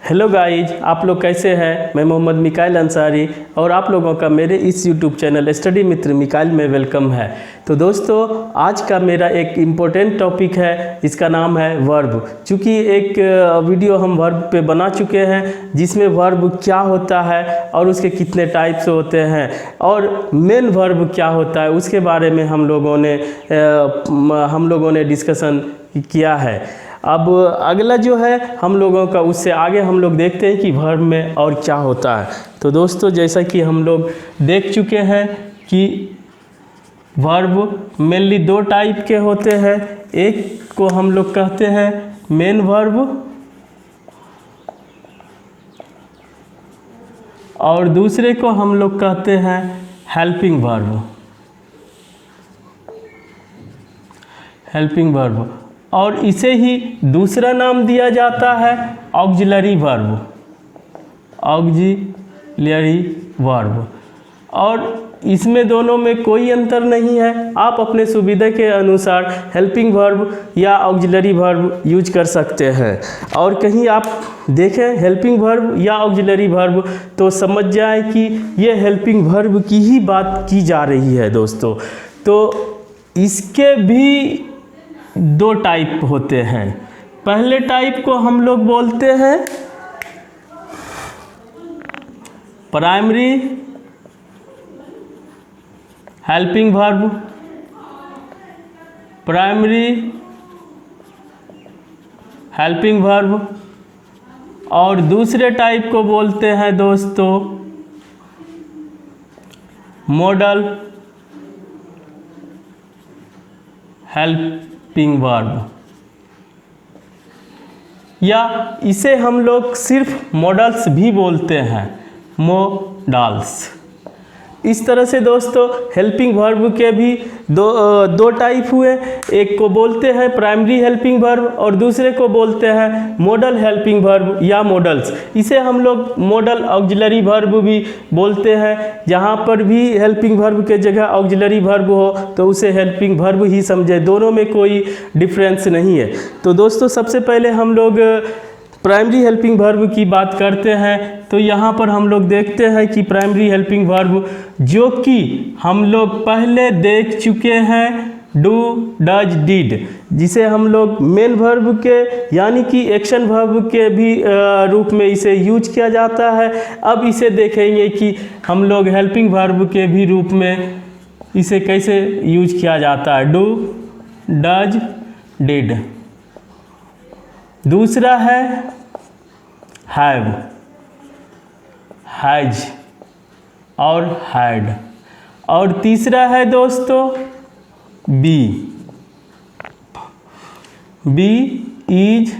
Hello guys, आप लोग कैसे हैं। मैं मोहम्मद मिकाइल अंसारी और आप लोगों का मेरे इस यूट्यूब चैनल स्टडी मित्र मिकाइल में वेलकम है। तो दोस्तों, आज का मेरा एक इम्पोर्टेंट टॉपिक है, इसका नाम है वर्ब। चूँकि एक वीडियो हम वर्ब पे बना चुके हैं जिसमें वर्ब क्या होता है और उसके कितने टाइप्स होते हैं और मेन वर्ब क्या होता है उसके बारे में हम लोगों ने डिस्कशन किया है। अब अगला जो है हम लोगों का, उससे आगे हम लोग देखते हैं कि वर्ब में और क्या होता है। तो दोस्तों, जैसा कि हम लोग देख चुके हैं कि वर्ब मेनली दो टाइप के होते हैं। एक को हम लोग कहते हैं मेन वर्ब और दूसरे को हम लोग कहते हैं हेल्पिंग वर्ब। और इसे ही दूसरा नाम दिया जाता है ऑक्सिलरी वर्ब। और इसमें दोनों में कोई अंतर नहीं है। आप अपने सुविधा के अनुसार हेल्पिंग वर्ब या ऑक्सिलरी वर्ब यूज कर सकते हैं। और कहीं आप देखें हेल्पिंग वर्ब या ऑक्सिलरी वर्ब तो समझ जाए कि ये हेल्पिंग वर्ब की ही बात की जा रही है दोस्तों। तो इसके भी दो टाइप होते हैं। पहले टाइप को हम लोग बोलते हैं प्राइमरी हेल्पिंग वर्ब और दूसरे टाइप को बोलते हैं दोस्तों मॉडल हेल्पिंग वर्ब, या इसे हम लोग सिर्फ मॉडल्स भी बोलते हैं, मॉडल्स। इस तरह से दोस्तों हेल्पिंग वर्ब के भी दो टाइप हुए। एक को बोलते हैं प्राइमरी हेल्पिंग वर्ब और दूसरे को बोलते हैं मॉडल हेल्पिंग वर्ब या मॉडल्स। इसे हम लोग मॉडल ऑक्सिलरी वर्ब भी बोलते हैं। जहाँ पर भी हेल्पिंग वर्ब के जगह ऑक्सिलरी वर्ब हो तो उसे हेल्पिंग वर्ब ही समझे, दोनों में कोई डिफरेंस नहीं है। तो दोस्तों, सबसे पहले हम लोग प्राइमरी हेल्पिंग वर्ब की बात करते हैं। तो यहाँ पर हम लोग देखते हैं कि प्राइमरी हेल्पिंग वर्ब जो कि हम लोग पहले देख चुके हैं डू, डज, डिड, जिसे हम लोग मेन वर्ब के यानी कि एक्शन वर्ब के भी रूप में इसे यूज किया जाता है। अब इसे देखेंगे कि हम लोग हेल्पिंग वर्ब के भी रूप में इसे कैसे यूज किया जाता है। Do, does, did. दूसरा है हैव, हैज और हैड। और तीसरा है दोस्तों be, is,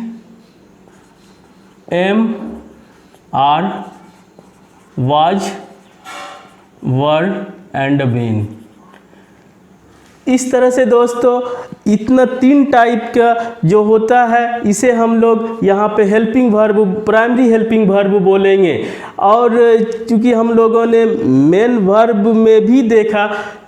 am, are, was, were and been. इस तरह से दोस्तों इतना तीन टाइप का जो होता है इसे हम लोग यहाँ पे helping verb, primary helping verb बोलेंगे। और चूँकि हम लोगों ने मेन वर्ब में भी देखा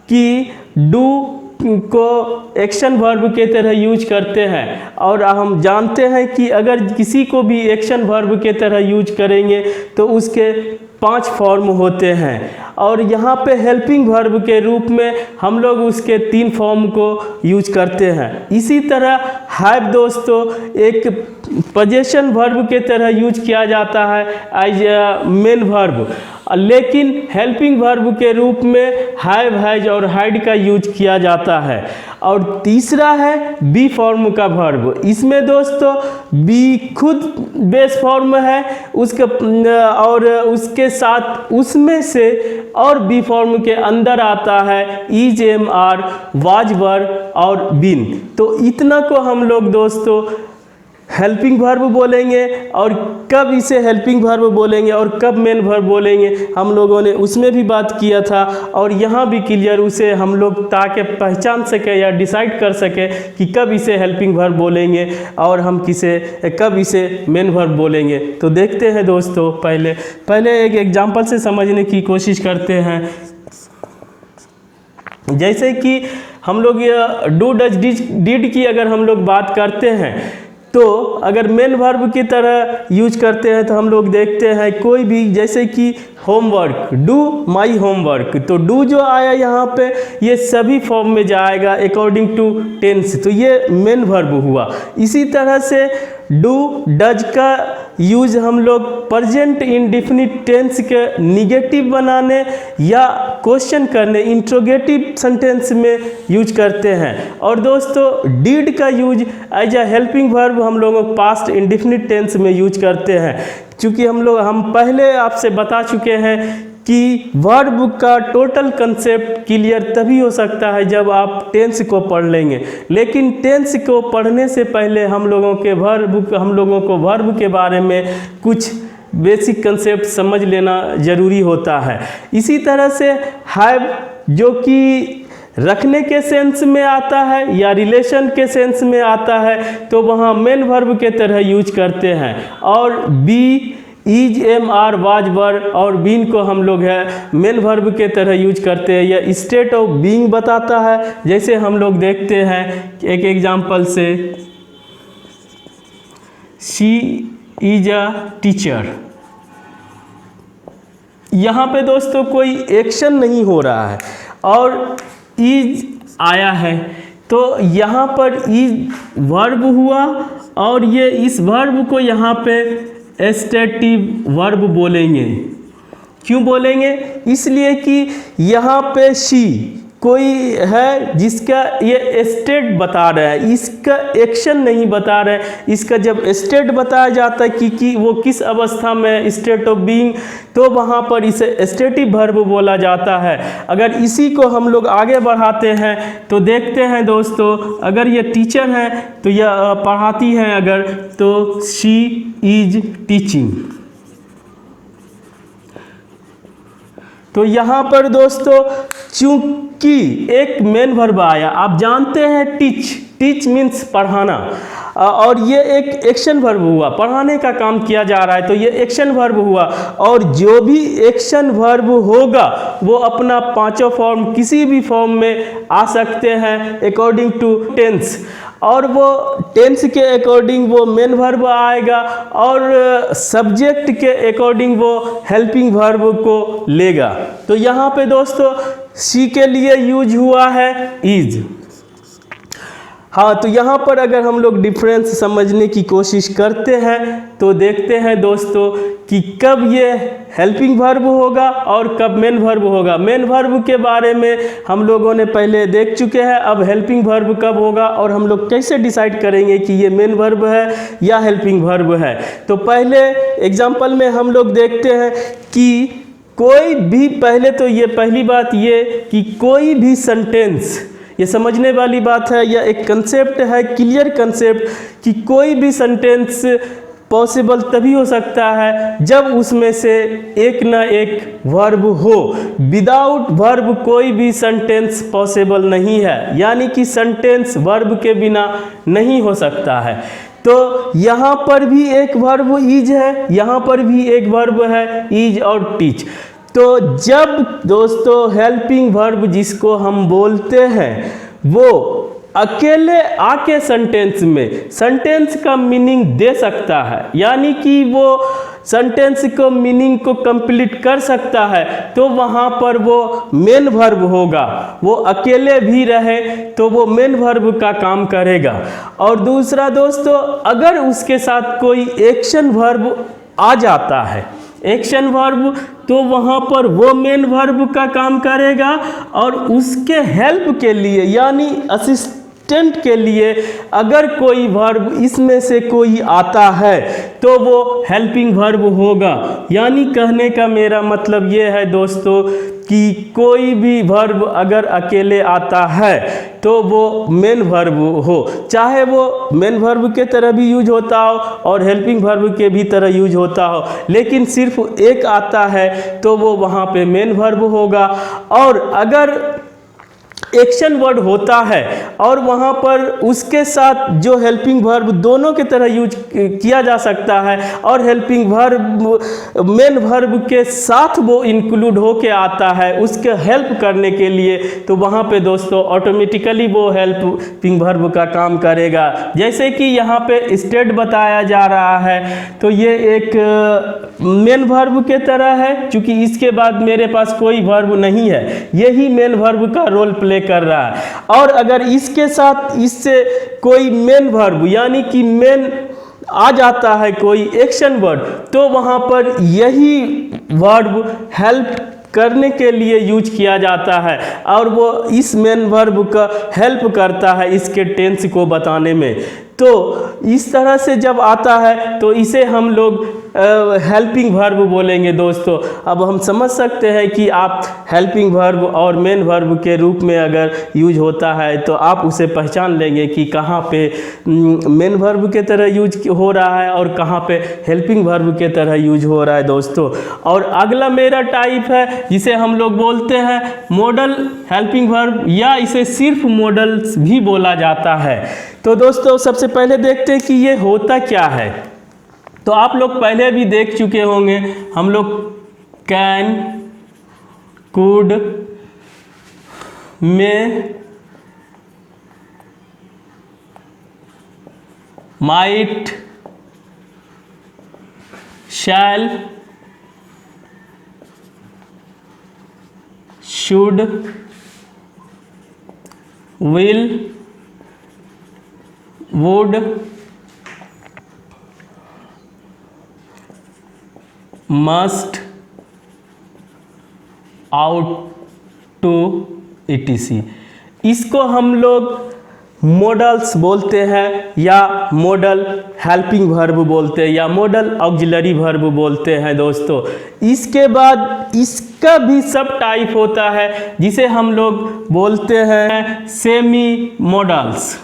कि डू को एक्शन वर्ब के तरह यूज करते हैं और हम जानते हैं कि अगर किसी को भी एक्शन वर्ब के तरह यूज करेंगे तो उसके 5 फॉर्म होते हैं। और यहाँ पे हेल्पिंग वर्ब के रूप में हम लोग उसके 3 फॉर्म को यूज करते हैं। इसी तरह हैव दोस्तों एक पोजेशन वर्ब के तरह यूज किया जाता है एज मेन वर्ब, लेकिन हेल्पिंग वर्ब के रूप में हैव, हैज और हैड का यूज किया जाता है। और तीसरा है बी फॉर्म का वर्ब। इसमें दोस्तों बी खुद बेस फॉर्म है और उसके साथ उसमें से और बी फॉर्म के अंदर आता है is, am, are, was, were और बीन। तो इतना को हम लोग दोस्तों हेल्पिंग वर्ब बोलेंगे। और कब इसे हेल्पिंग वर्ब बोलेंगे और कब मेन वर्ब बोलेंगे हम लोगों ने उसमें भी बात किया था। और यहाँ भी क्लियर उसे हम लोग ताकि पहचान सके या डिसाइड कर सके कि कब इसे हेल्पिंग वर्ब बोलेंगे और हम कब इसे मेन वर्ब बोलेंगे। तो देखते हैं दोस्तों, पहले एक एग्जाम्पल से समझने की कोशिश करते हैं। जैसे कि हम लोग डू, डज, डिड की अगर हम लोग बात करते हैं तो अगर मेन वर्ब की तरह यूज करते हैं तो हम लोग देखते हैं कोई भी, जैसे कि होमवर्क, डू माई होमवर्क, तो डू जो आया यहाँ पे ये सभी फॉर्म में जाएगा अकॉर्डिंग टू टेंस, तो ये मेन वर्ब हुआ। इसी तरह से डू डज का यूज हम लोग प्रेजेंट इंडेफिनिट टेंस के निगेटिव बनाने या क्वेश्चन करने, इंट्रोगेटिव सेंटेंस में यूज करते हैं। और दोस्तों डिड का use as a helping verb हम लोगों पास्ट इंडेफिनिट टेंस में यूज करते हैं। चूँकि हम पहले आपसे बता चुके हैं कि वर्ब का टोटल कंसेप्ट क्लियर तभी हो सकता है जब आप टेंस को पढ़ लेंगे, लेकिन टेंस को पढ़ने से पहले हम लोगों को वर्ब के बारे में कुछ बेसिक कंसेप्ट समझ लेना ज़रूरी होता है। इसी तरह से हैव जो कि रखने के सेंस में आता है या रिलेशन के सेंस में आता है, तो वहाँ मेन वर्ब के तरह यूज करते हैं। और be, is, am, are, was, were और बीन को हम लोग है मेन वर्ब के तरह यूज करते हैं। यह स्टेट ऑफ बीइंग बताता है। जैसे हम लोग देखते हैं एक एग्जांपल से, शी इज अ टीचर। यहाँ पे दोस्तों कोई एक्शन नहीं हो रहा है और इज आया है, तो यहाँ पर इज वर्ब हुआ और ये इस वर्ब को यहाँ पे एस्टेटिव वर्ब बोलेंगे। क्यों बोलेंगे? इसलिए कि यहाँ पे शी कोई है जिसका ये स्टेट बता रहा है, इसका एक्शन नहीं बता रहा है। इसका जब स्टेट बताया जाता है कि वो किस अवस्था में, स्टेट ऑफ बीइंग, तो वहाँ पर इसे स्टेटिव वर्ब बोला जाता है। अगर इसी को हम लोग आगे बढ़ाते हैं तो देखते हैं दोस्तों, अगर ये टीचर है तो यह पढ़ाती हैं, अगर तो शी इज टीचिंग। तो यहाँ पर दोस्तों चूंकि एक मेन वर्ब आया, आप जानते हैं टीच मीन्स पढ़ाना, और ये एक एक्शन वर्ब हुआ, पढ़ाने का काम किया जा रहा है तो ये एक्शन वर्ब हुआ। और जो भी एक्शन वर्ब होगा वो अपना पांचों फॉर्म किसी भी फॉर्म में आ सकते हैं अकॉर्डिंग टू टेंस, और वो टेंस के अकॉर्डिंग वो मेन वर्ब आएगा और सब्जेक्ट के अकॉर्डिंग वो हेल्पिंग वर्ब को लेगा। तो यहाँ पे दोस्तों सी के लिए यूज हुआ है इज। हाँ, तो यहाँ पर अगर हम लोग डिफरेंस समझने की कोशिश करते हैं तो देखते हैं दोस्तों कि कब ये हेल्पिंग वर्ब होगा और कब मेन वर्ब होगा। मेन वर्ब के बारे में हम लोगों ने पहले देख चुके हैं, अब हेल्पिंग वर्ब कब होगा और हम लोग कैसे डिसाइड करेंगे कि ये मेन वर्ब है या हेल्पिंग वर्ब है। तो पहले एग्जाम्पल में हम लोग देखते हैं कि कोई भी, पहले तो ये पहली बात ये कि कोई भी सेंटेंस, ये समझने वाली बात है, यह एक कंसेप्ट है, क्लियर कंसेप्ट, कि कोई भी सेंटेंस पॉसिबल तभी हो सकता है जब उसमें से एक ना एक वर्ब हो। विदाउट वर्ब कोई भी सेंटेंस पॉसिबल नहीं है, यानी कि सेंटेंस वर्ब के बिना नहीं हो सकता है। तो यहाँ पर भी एक वर्ब इज है, यहाँ पर भी एक वर्ब है इज और टीच। तो जब दोस्तों हेल्पिंग वर्ब जिसको हम बोलते हैं वो अकेले आके सेंटेंस में सेंटेंस का मीनिंग दे सकता है, यानी कि वो सेंटेंस को मीनिंग को कंप्लीट कर सकता है, तो वहाँ पर वो मेन वर्ब होगा। वो अकेले भी रहे तो वो मेन वर्ब का काम करेगा। और दूसरा दोस्तों, अगर उसके साथ कोई एक्शन वर्ब आ जाता है, एक्शन वर्ब, तो वहाँ पर वो मेन वर्ब का काम करेगा और उसके हेल्प के लिए यानी असिस्टेंट के लिए अगर कोई वर्ब इसमें से कोई आता है तो वो हेल्पिंग वर्ब होगा। यानी कहने का मेरा मतलब ये है दोस्तों कि कोई भी वर्ब अगर अकेले आता है तो वो मेन वर्ब हो, चाहे वो मेन वर्ब के तरह भी यूज होता हो और हेल्पिंग वर्ब के भी तरह यूज होता हो, लेकिन सिर्फ एक आता है तो वो वहाँ पे मेन वर्ब होगा। और अगर एक्शन वर्ड होता है और वहाँ पर उसके साथ जो हेल्पिंग वर्ब दोनों की तरह यूज किया जा सकता है और हेल्पिंग वर्ब मेन वर्ब के साथ वो इंक्लूड होके आता है उसके हेल्प करने के लिए, तो वहाँ पे दोस्तों ऑटोमेटिकली वो हेल्पिंग वर्ब का काम करेगा। जैसे कि यहाँ पे स्टेट बताया जा रहा है तो ये एक मेन वर्ब के तरह है, क्योंकि इसके बाद मेरे पास कोई वर्ब नहीं है, यही मेन वर्ब का रोल प्ले कर रहा है। और अगर इसके साथ इससे कोई मेन वर्ब यानी कि मेन आ जाता है कोई एक्शन वर्ड, तो वहाँ पर यही वर्ब हेल्प करने के लिए यूज किया जाता है और वो इस मेन वर्ब का हेल्प करता है इसके टेंस को बताने में। तो इस तरह से जब आता है तो इसे हम लोग हेल्पिंग वर्ब बोलेंगे दोस्तों। अब हम समझ सकते हैं कि आप हेल्पिंग वर्ब और मेन वर्ब के रूप में अगर यूज होता है तो आप उसे पहचान लेंगे कि कहाँ पे मेन वर्ब के तरह यूज हो रहा है और कहाँ पे हेल्पिंग वर्ब के तरह यूज हो रहा है दोस्तों। और अगला मेरा टाइप है जिसे हम लोग बोलते हैं मॉडल हेल्पिंग वर्ब, या इसे सिर्फ मॉडल्स भी बोला जाता है। तो दोस्तों सबसे पहले देखते हैं कि ये होता क्या है। तो आप लोग पहले भी देख चुके होंगे, हम लोग can, could, may, might, shall, should, will, would, must, ought to etc। इसको हम लोग मॉडल्स बोलते हैं या मॉडल हेल्पिंग वर्ब बोलते हैं या मॉडल ऑक्सिलरी वर्ब बोलते हैं दोस्तों। इसके बाद इसका भी सब टाइप होता है जिसे हम लोग बोलते हैं सेमी मॉडल्स।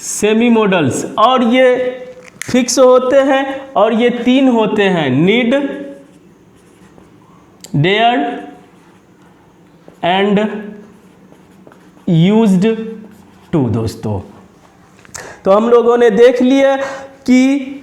सेमी मॉडल्स, और ये फिक्स होते हैं और ये तीन होते हैं, need, dare and used to दोस्तों। तो हम लोगों ने देख लिया कि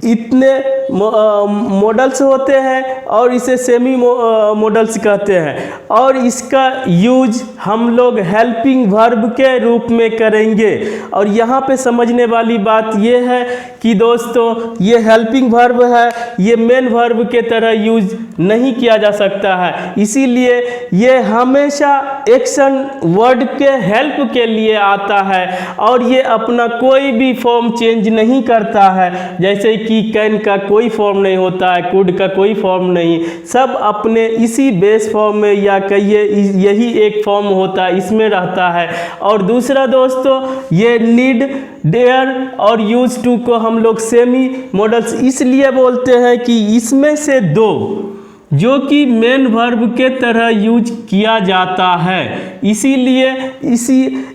इतने मॉडल्स होते हैं और इसे सेमी मॉडल्स कहते हैं, और इसका यूज हम लोग हेल्पिंग वर्ब के रूप में करेंगे। और यहाँ पे समझने वाली बात ये है कि दोस्तों ये हेल्पिंग वर्ब है, ये मेन वर्ब के तरह यूज नहीं किया जा सकता है, इसीलिए ये हमेशा एक्शन वर्ड के हेल्प के लिए आता है और ये अपना कोई भी फॉर्म चेंज नहीं करता है। जैसे कि कैन का कोई फॉर्म नहीं होता है, कुड का कोई फॉर्म नहीं, सब अपने इसी बेस फॉर्म में या कहिए यही एक फॉर्म होता है, इसमें रहता है। और दूसरा दोस्तों ये नीड, डेयर और यूज टू को हम लोग सेमी मॉडल्स इसलिए बोलते हैं कि इसमें से दो जो कि मेन वर्ब के तरह यूज किया जाता है, इसीलिए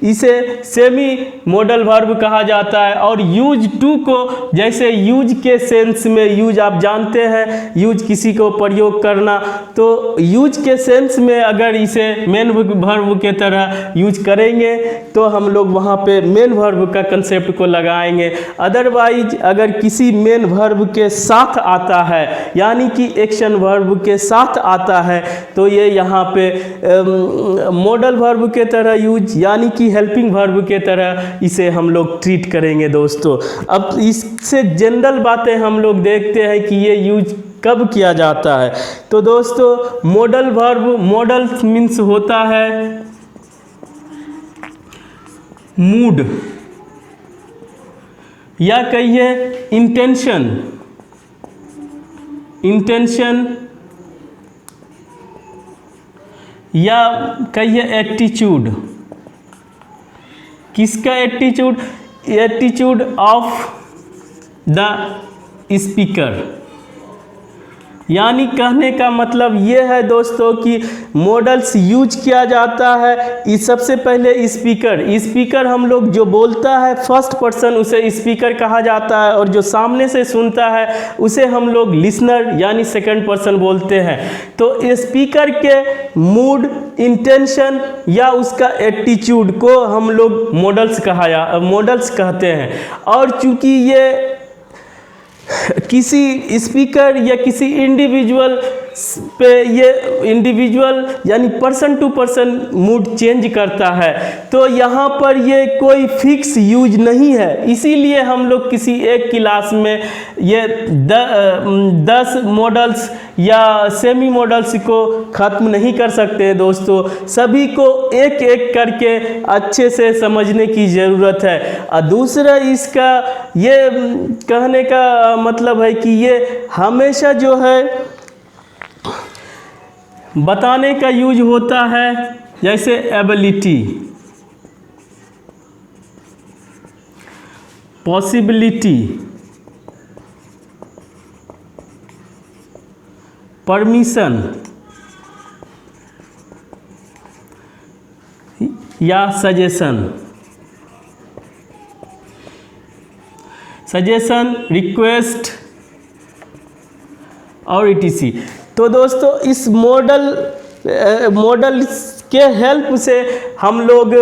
इसे सेमी मॉडल वर्ब कहा जाता है। और यूज टू को जैसे यूज के सेंस में, यूज आप जानते हैं यूज किसी को प्रयोग करना, तो यूज के सेंस में अगर इसे मेन वर्ब के तरह यूज करेंगे तो हम लोग वहाँ पे मेन वर्ब का कंसेप्ट को लगाएंगे। अदरवाइज अगर किसी मेन वर्ब के साथ आता है यानी कि एक्शन वर्ब के साथ आता है तो ये यहाँ पे मॉडल वर्ब के तरह यूज यानी कि हेल्पिंग वर्ब के तरह इसे हम लोग ट्रीट करेंगे दोस्तों। अब इससे जनरल बातें हम लोग देखते हैं कि ये यूज कब किया जाता है। तो दोस्तों मॉडल वर्ब, मॉडल मीन्स होता है मूड या कहिए इंटेंशन या कहिए एटीट्यूड। किसका attitude? Attitude of the speaker. यानी कहने का मतलब ये है दोस्तों कि मॉडल्स यूज किया जाता है इस सबसे पहले स्पीकर हम लोग जो बोलता है फर्स्ट पर्सन उसे स्पीकर कहा जाता है, और जो सामने से सुनता है उसे हम लोग लिसनर यानी सेकंड पर्सन बोलते हैं। तो स्पीकर के मूड, इंटेंशन या उसका एटीट्यूड को हम लोग मॉडल्स कहते हैं। और चूंकि ये किसी स्पीकर या किसी इंडिविजुअल पे ये इंडिविजुअल यानी person to person mood change करता है, तो यहाँ पर ये कोई फिक्स यूज नहीं है। इसीलिए हम लोग किसी एक क्लास में ये 10 मॉडल्स या सेमी मॉडल्स को ख़त्म नहीं कर सकते दोस्तों, सभी को एक एक करके अच्छे से समझने की ज़रूरत है। और दूसरा इसका ये कहने का मतलब है कि ये हमेशा जो है बताने का यूज होता है, जैसे एबिलिटी, पॉसिबिलिटी, परमिशन या सजेशन, रिक्वेस्ट और etc। तो दोस्तों इस मॉडल के हेल्प से हम लोग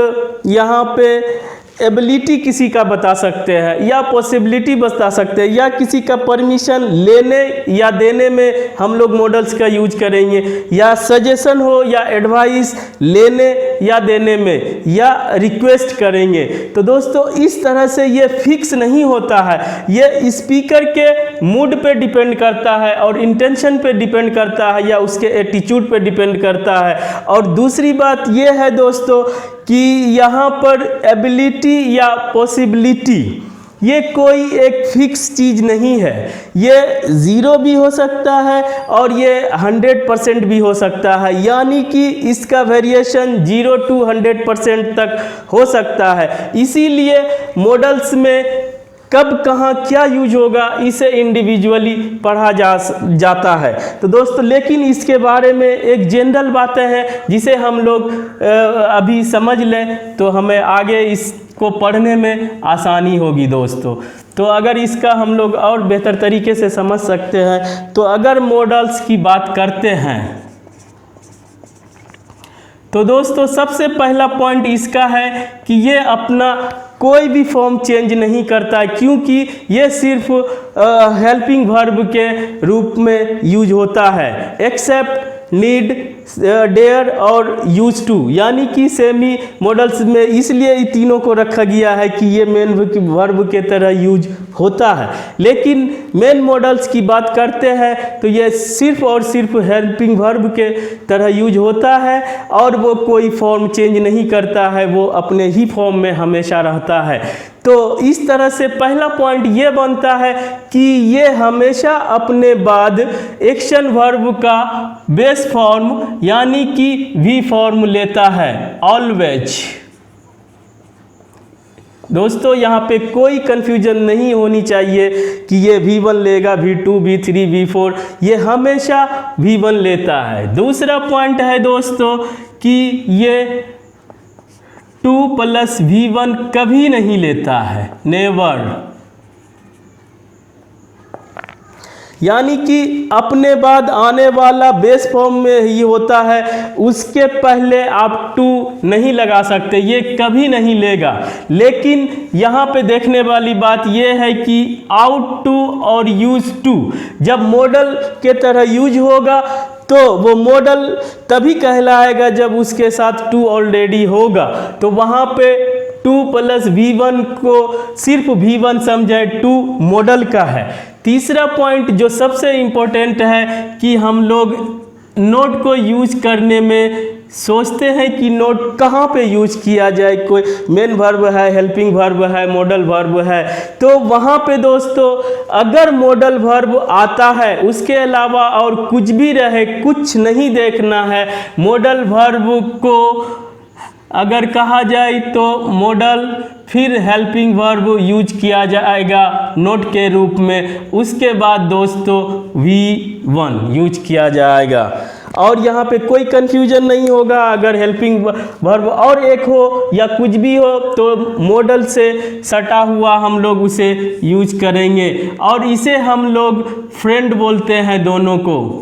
यहाँ पे एबिलिटी किसी का बता सकते हैं या पॉसिबिलिटी बता सकते हैं, या किसी का परमिशन लेने या देने में हम लोग मॉडल्स का यूज करेंगे, या सजेशन हो या एडवाइस लेने या देने में, या रिक्वेस्ट करेंगे। तो दोस्तों इस तरह से ये फिक्स नहीं होता है, ये स्पीकर के मूड पे डिपेंड करता है और इंटेंशन पे डिपेंड करता है या उसके एटीट्यूड पे डिपेंड करता है। और दूसरी बात ये है दोस्तों कि यहाँ पर एबिलिटी या पॉसिबिलिटी ये कोई एक फिक्स चीज़ नहीं है, ये 0 भी हो सकता है और ये 100% भी हो सकता है, यानी कि इसका वेरिएशन 0 to 100% तक हो सकता है। इसीलिए मॉडल्स में कब कहाँ क्या यूज होगा इसे इंडिविजुअली पढ़ा जाता है। तो दोस्तों लेकिन इसके बारे में एक जनरल बातें हैं जिसे हम लोग अभी समझ लें तो हमें आगे इसको पढ़ने में आसानी होगी दोस्तों। तो अगर इसका हम लोग और बेहतर तरीके से समझ सकते हैं, तो अगर मॉडल्स की बात करते हैं तो दोस्तों सबसे पहला पॉइंट इसका है कि ये अपना कोई भी फॉर्म चेंज नहीं करता है, क्योंकि ये सिर्फ हेल्पिंग वर्ब के रूप में यूज होता है। एक्सेप्ट, नीड, डेयर और यूज टू, यानी कि सेमी मॉडल्स में इसलिए तीनों को रखा गया है कि ये मेन वर्ब के तरह यूज होता है। लेकिन मेन मॉडल्स की बात करते हैं तो ये सिर्फ और सिर्फ हेल्पिंग वर्ब के तरह यूज होता है और वो कोई फॉर्म चेंज नहीं करता है, वो अपने ही फॉर्म में हमेशा रहता है। तो इस तरह से पहला पॉइंट ये बनता है कि ये हमेशा अपने बाद एक्शन वर्ब का बेस फॉर्म यानी कि वी फॉर्म लेता है, ऑलवेज। दोस्तों यहाँ पे कोई कंफ्यूजन नहीं होनी चाहिए कि ये V1 लेगा, V2, V3, V4, ये हमेशा V1 लेता है। दूसरा पॉइंट है दोस्तों कि ये 2 + V1 कभी नहीं लेता है, नेवर। यानी कि अपने बाद आने वाला बेस फॉर्म में ही होता है, उसके पहले आप टू नहीं लगा सकते, ये कभी नहीं लेगा। लेकिन यहाँ पे देखने वाली बात ये है कि आउट टू और यूज टू जब मॉडल के तरह यूज होगा तो वो मॉडल तभी कहलाएगा जब उसके साथ टू ऑलरेडी होगा। तो वहाँ पे 2 + V1 को सिर्फ V1 समझे, टू मॉडल का है। तीसरा पॉइंट जो सबसे इम्पोर्टेंट है कि हम लोग नोट को यूज करने में सोचते हैं कि नोट कहाँ पे यूज किया जाए, कोई मेन वर्ब है, हेल्पिंग वर्ब है, मॉडल वर्ब है, तो वहाँ पे दोस्तों अगर मॉडल वर्ब आता है उसके अलावा और कुछ भी रहे, कुछ नहीं देखना है, मॉडल वर्ब को अगर कहा जाए तो मॉडल फिर हेल्पिंग वर्ब यूज किया जाएगा नोट के रूप में, उसके बाद दोस्तों V1 यूज किया जाएगा। और यहाँ पे कोई कंफ्यूजन नहीं होगा, अगर हेल्पिंग वर्ब और एक हो या कुछ भी हो तो मॉडल से सटा हुआ हम लोग उसे यूज करेंगे, और इसे हम लोग फ्रेंड बोलते हैं दोनों को।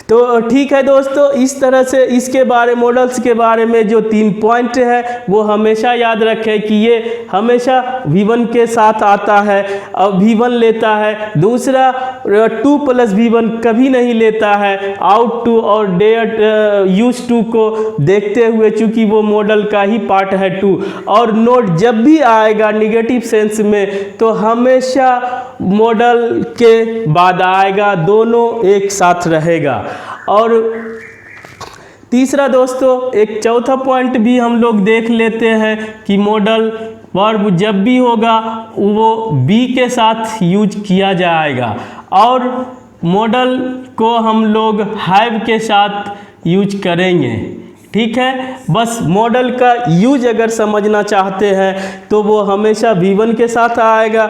तो ठीक है दोस्तों, इस तरह से इसके बारे मॉडल्स के बारे में जो 3 पॉइंट है वो हमेशा याद रखें कि ये हमेशा V1 के साथ आता है और V1 लेता है। दूसरा 2 + V1 कभी नहीं लेता है, आउट टू और डेयर यूज टू को देखते हुए, चूंकि वो मॉडल का ही पार्ट है 2। और नोट जब भी आएगा निगेटिव सेंस में तो हमेशा मॉडल के बाद आएगा, दोनों एक साथ रहेगा। और तीसरा दोस्तों एक चौथा पॉइंट भी हम लोग देख लेते हैं कि मॉडल वर्ब जब भी होगा वो बी के साथ यूज किया जाएगा, और मॉडल को हम लोग हैव के साथ यूज करेंगे। ठीक है, बस मॉडल का यूज अगर समझना चाहते हैं तो वो हमेशा V1 के साथ आएगा,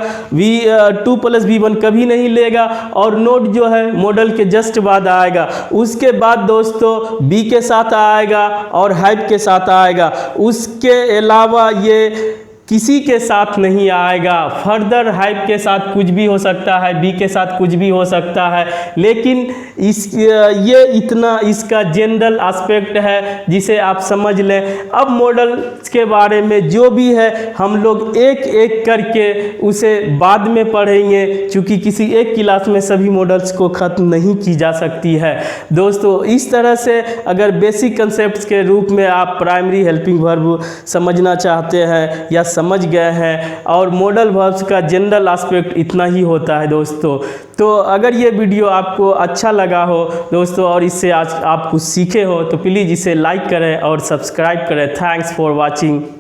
2 + V1 कभी नहीं लेगा, और नोट जो है मॉडल के जस्ट बाद आएगा। उसके बाद दोस्तों बी के साथ आएगा और हैव के साथ आएगा, उसके अलावा ये किसी के साथ नहीं आएगा। फर्दर हैव के साथ कुछ भी हो सकता है, बी के साथ कुछ भी हो सकता है, लेकिन ये इतना इसका जनरल एस्पेक्ट है जिसे आप समझ लें। अब मॉडल के बारे में जो भी है हम लोग एक एक करके उसे बाद में पढ़ेंगे, क्योंकि किसी एक क्लास में सभी मॉडल्स को ख़त्म नहीं की जा सकती है दोस्तों। इस तरह से अगर बेसिक कंसेप्ट्स के रूप में आप प्राइमरी हेल्पिंग वर्ब समझना चाहते हैं या समझ गए हैं, और मॉडल वर्ब्स का जनरल एस्पेक्ट इतना ही होता है दोस्तों। तो अगर ये वीडियो आपको अच्छा लगा हो दोस्तों और इससे आज आप कुछ सीखे हो तो प्लीज़ इसे लाइक करें और सब्सक्राइब करें। Thanks for watching.